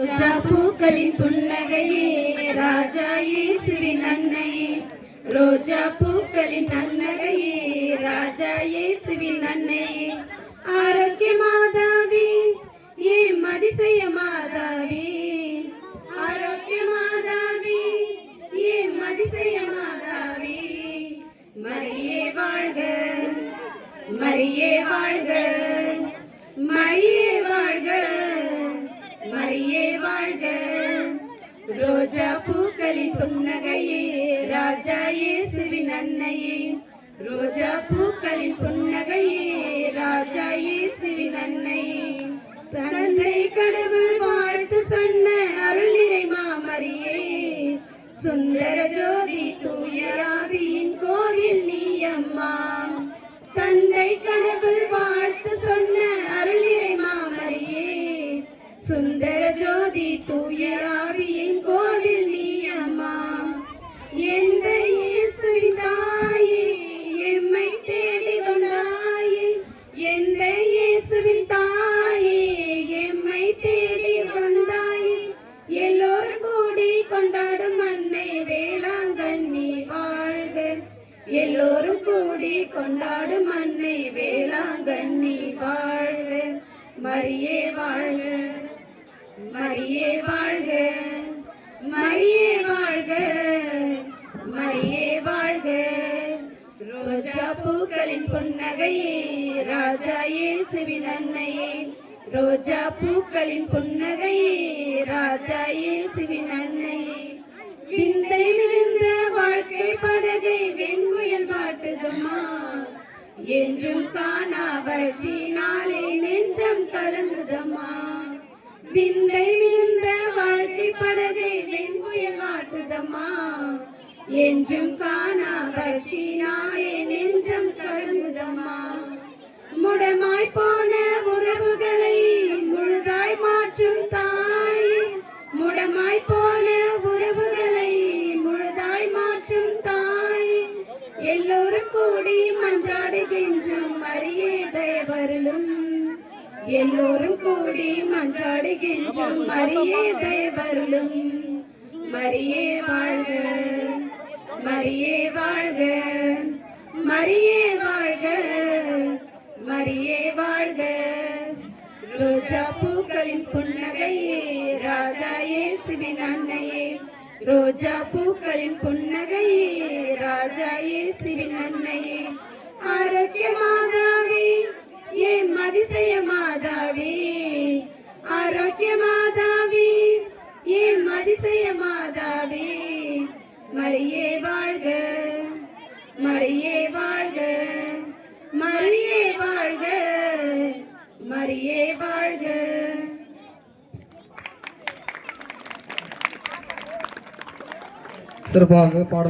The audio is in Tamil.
ரோஜா பூக்களின் புன்னகையே ராஜா இயேசுவின் அன்னையே. ரோஜா பூக்களின் புன்னகையே ராஜா இயேசுவின் அன்னையே. ஆரோக்கிய மாதாவே ஏன் அதிசய மாதாவே. ஆரோக்கிய மாதாவே ஏன் அதிசய மாதாவே. மரியே வாழ்க மரியே வாழ்க மரியே வாழ்க மரியே வாழ்க. ரோஜா பூக்களின் புன்னகையே ராஜா இயேசுவின் அன்னையே. ரோஜா பூக்களின் புன்னகையே ராஜா இயேசுவின் அன்னையே. தந்தை கடவுள் வாழ்த்து சொன்ன அருள்நிறை மாமரியே. சுந்தர ஜோதி தூய ஆவியின் கோயில் நீ அம்மா. தந்தை கடவுள் வாழ்த்து சொன்ன அருள்நிறை மாமரியே. சுந்தர ஜோதி தூய ஆவியின் கோவில் நீ அம்மா. எந்த இயேசுவின் தாயே எம்மை தேடி வந்தாயே. எந்த இயேசுவின் தாயே எம்மை தேடி வந்தாயே. எல்லோரும் கூடி கொண்டாடும் அன்னை வேளாங்கண்ணி வாழ்க. எல்லோரும் கூடி கொண்டாடும் அன்னை வேளாங்கண்ணி வாழ்க. மரியே வாழ்க மரியே வாழ்க மரியே வாழ்க மரியே வாழ்க. ரோஜா பூக்களின் புன்னகையே ராஜா இயேசுவின் அன்னையே. ரோஜா பூக்களின் புன்னகையே ராஜா இயேசுவின் அன்னையே. விந்தை விழுந்த வாழ்க்கை படகை வெண்முயல் வாட்டுதம்மா. என்றும் காணா வற்றினாலே நெஞ்சம் கலங்குதம்மா. விந்தை விழுந்த வாழ்க்கை படகை வெண்முயல் வாட்டுதம்மா. என்றும் காணா வற்றினாலே நெஞ்சம் கலங்குதம்மா. முடமாய் போன உறவுகளை முழுதாய் மாற்றும் தாய். முடமாய் போன உறவுகளை முழுதாய் மாற்றும் தாய். எல்லோரும் கூடி மன்றாடுகின்றோம் மரியே தயவருளும். எல்லோரும் கூடி மன்றாடுகின்றோம் மரியே தயவருளும். மரியே வாழ்க மரியே வாழ்க மரியே வாழ்க மரியே வாழ்க. ரோஜா பூக்களின் புன்னகையே ராஜா இயேசுவின் அன்னையே. ரோஜா பூக்களின் புன்னகையே ராஜா இயேசுவின் அன்னையே. ஆரோக்கிய மாதாவே ஏன் அதிசய மாதாவே. ஆரோக்கிய மாதாவே ஏன் அதிசய மாதாவே. மரியே வாழ்க மரியே வாழ்க மரியே வாழ்க மரியே வாழ்க. சிறப்பாக பாடல்